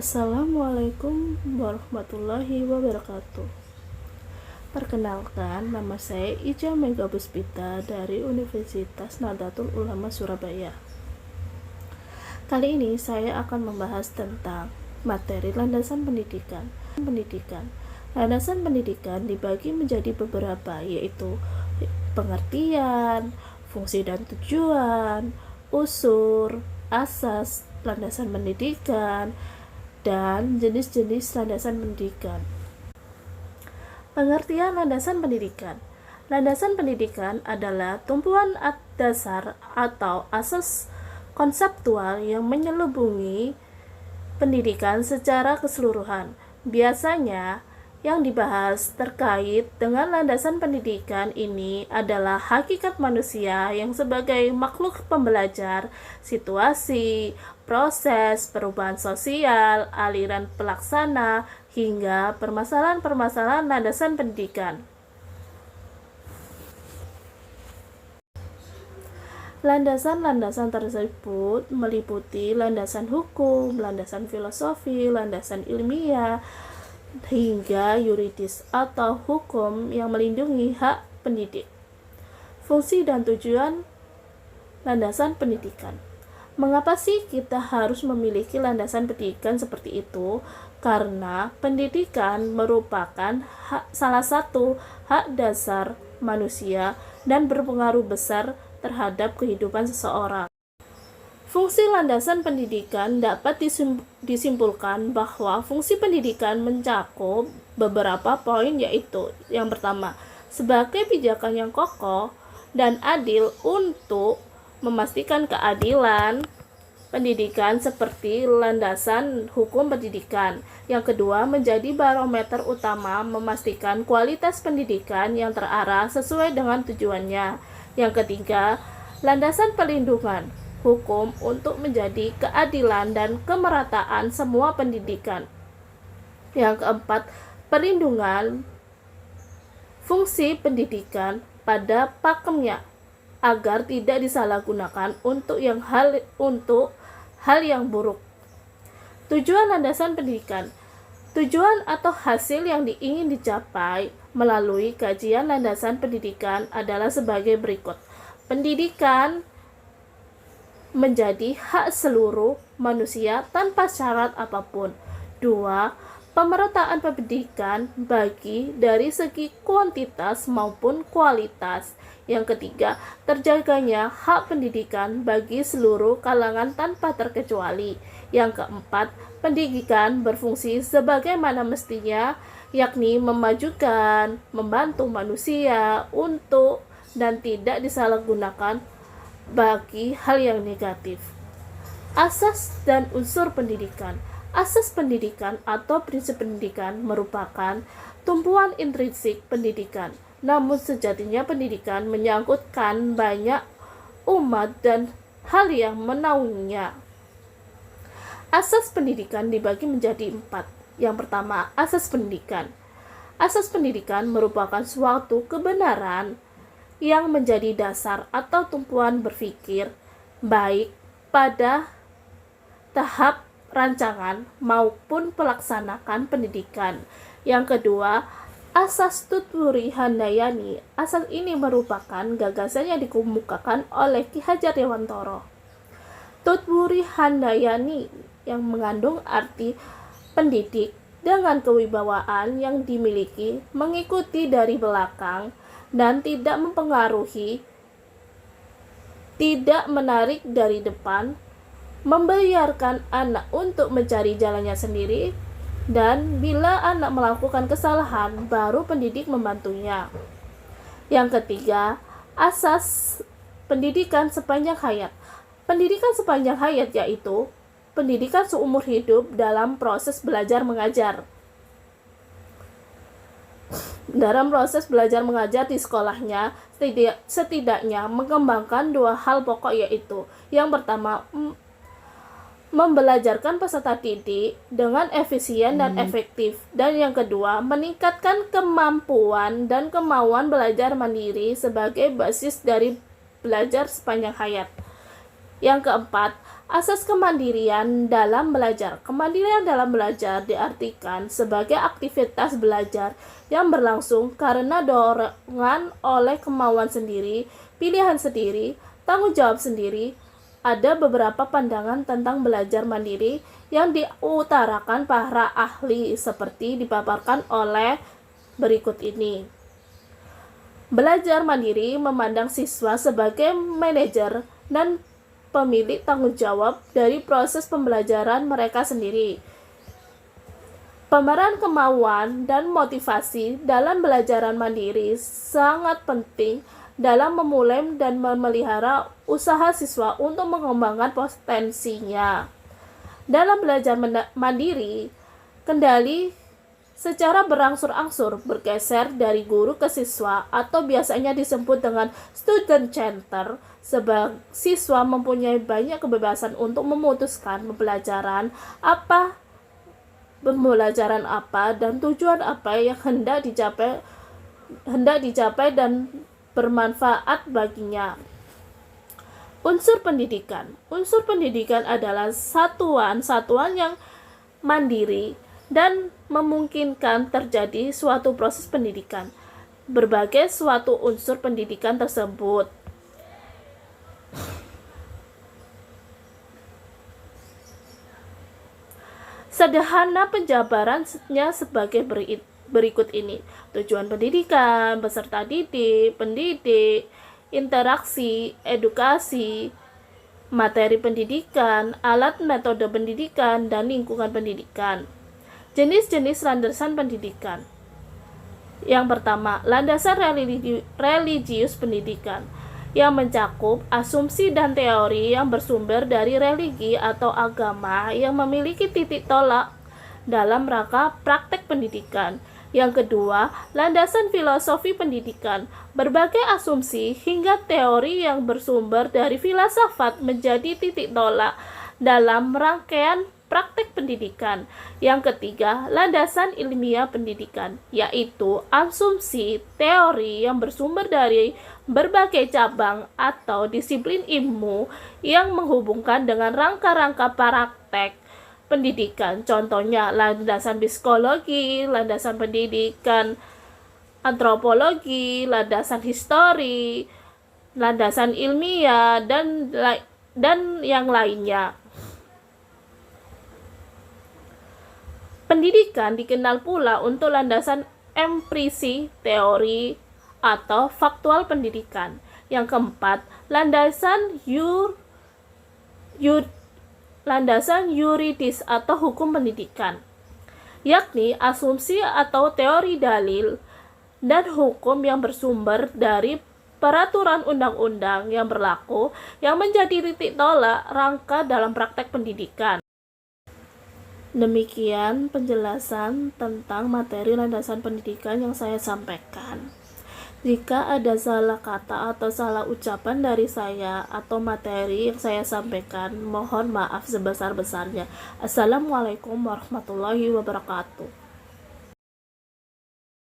Assalamualaikum warahmatullahi wabarakatuh. Perkenalkan, nama saya Ija Megapuspita dari Universitas Nahdlatul Ulama Surabaya. Kali ini saya akan membahas tentang materi landasan pendidikan. Landasan pendidikan dibagi menjadi beberapa, yaitu pengertian, fungsi dan tujuan, unsur, asas landasan pendidikan, dan jenis-jenis landasan pendidikan. Pengertian landasan pendidikan. Landasan pendidikan adalah tumpuan dasar atau asas konseptual yang menyelubungi pendidikan secara keseluruhan. Biasanya yang dibahas terkait dengan landasan pendidikan ini adalah hakikat manusia yang sebagai makhluk pembelajar, situasi, proses, perubahan sosial, aliran pelaksana, hingga permasalahan-permasalahan landasan pendidikan. Landasan-landasan tersebut meliputi landasan hukum, landasan filosofi, landasan ilmiah, hingga yuridis atau hukum yang melindungi hak pendidik. Fungsi dan tujuan landasan pendidikan. Mengapa sih kita harus memiliki landasan pendidikan seperti itu? Karena pendidikan merupakan salah satu hak dasar manusia dan berpengaruh besar terhadap kehidupan seseorang. Fungsi landasan pendidikan dapat disimpulkan bahwa fungsi pendidikan mencakup beberapa poin, yaitu yang pertama, sebagai pijakan yang kokoh dan adil untuk memastikan keadilan pendidikan seperti landasan hukum pendidikan. Yang kedua, menjadi barometer utama memastikan kualitas pendidikan yang terarah sesuai dengan tujuannya. Yang ketiga, landasan perlindungan hukum untuk menjadi keadilan dan kemerataan semua pendidikan. Yang keempat, perlindungan fungsi pendidikan pada pakemnya agar tidak disalahgunakan untuk hal yang buruk. Tujuan landasan pendidikan. Tujuan atau hasil yang ingin dicapai melalui kajian landasan pendidikan adalah sebagai berikut. Pendidikan menjadi hak seluruh manusia tanpa syarat apapun. 2. Pemerataan pendidikan bagi dari segi kuantitas maupun kualitas. Yang ketiga, terjaganya hak pendidikan bagi seluruh kalangan tanpa terkecuali. Yang keempat, pendidikan berfungsi sebagaimana mestinya, yakni memajukan, membantu manusia untuk dan tidak disalahgunakan bagi hal yang negatif. Asas dan unsur pendidikan. Asas pendidikan atau prinsip pendidikan merupakan tumpuan intrinsik pendidikan. Namun sejatinya pendidikan menyangkutkan banyak umat dan hal yang menaunginya. Asas pendidikan dibagi menjadi 4. Yang pertama, asas pendidikan. Asas pendidikan merupakan suatu kebenaran yang menjadi dasar atau tumpuan berpikir, baik pada tahap rancangan maupun pelaksanakan pendidikan. Yang kedua, asas Tutwuri Handayani. Asas ini merupakan gagasan yang dikemukakan oleh Ki Hajar Dewantara. Tutwuri Handayani yang mengandung arti pendidik dengan kewibawaan yang dimiliki, mengikuti dari belakang, dan tidak mempengaruhi, tidak menarik dari depan, membiarkan anak untuk mencari jalannya sendiri, dan bila anak melakukan kesalahan, baru pendidik membantunya. Yang ketiga, asas pendidikan sepanjang hayat. Pendidikan sepanjang hayat yaitu pendidikan seumur hidup dalam proses belajar mengajar. Dalam proses belajar mengajar di sekolahnya, setidaknya mengembangkan 2 hal pokok, yaitu yang pertama, membelajarkan peserta didik dengan efisien dan efektif, dan yang kedua, meningkatkan kemampuan dan kemauan belajar mandiri sebagai basis dari belajar sepanjang hayat. Yang keempat, Asas kemandirian dalam belajar. Kemandirian dalam belajar diartikan sebagai aktivitas belajar yang berlangsung karena dorongan oleh kemauan sendiri, pilihan sendiri, tanggung jawab sendiri. Ada beberapa pandangan tentang belajar mandiri yang diutarakan para ahli seperti dipaparkan oleh berikut ini. Belajar mandiri memandang siswa sebagai manajer dan pemilik tanggung jawab dari proses pembelajaran mereka sendiri. Pemeran kemauan dan motivasi dalam belajaran mandiri sangat penting dalam memulai dan memelihara usaha siswa untuk mengembangkan potensinya. Dalam belajar mandiri, kendali secara berangsur-angsur bergeser dari guru ke siswa atau biasanya disebut dengan student center. Sebab siswa mempunyai banyak kebebasan untuk memutuskan pembelajaran apa dan tujuan apa yang hendak dicapai dan bermanfaat baginya. Unsur pendidikan. Unsur pendidikan adalah satuan yang mandiri dan memungkinkan terjadi suatu proses pendidikan. Berbagai suatu unsur pendidikan tersebut sederhana penjabarannya sebagai berikut ini. Tujuan pendidikan, peserta didik, pendidik, interaksi, edukasi, materi pendidikan, alat metode pendidikan, dan lingkungan pendidikan. Jenis-jenis landasan pendidikan. Yang pertama, landasan religius pendidikan yang mencakup asumsi dan teori yang bersumber dari religi atau agama yang memiliki titik tolak dalam rangka praktek pendidikan. Yang kedua, landasan filosofi pendidikan. Berbagai asumsi hingga teori yang bersumber dari filsafat menjadi titik tolak dalam rangkaian praktek pendidikan. Yang ketiga, landasan ilmiah pendidikan, yaitu asumsi teori yang bersumber dari berbagai cabang atau disiplin ilmu yang menghubungkan dengan rangka-rangka praktek pendidikan. Contohnya landasan psikologi, landasan pendidikan antropologi, landasan histori, landasan ilmiah, dan yang lainnya. Pendidikan dikenal pula untuk landasan empirisi, teori, atau faktual pendidikan. Yang keempat, landasan yuridis atau hukum pendidikan, yakni asumsi atau teori dalil dan hukum yang bersumber dari peraturan undang-undang yang berlaku yang menjadi titik tolak rangka dalam praktek pendidikan. Demikian penjelasan tentang materi landasan pendidikan yang saya sampaikan. Jika ada salah kata atau salah ucapan dari saya atau materi yang saya sampaikan, mohon maaf sebesar-besarnya. Assalamualaikum warahmatullahi wabarakatuh.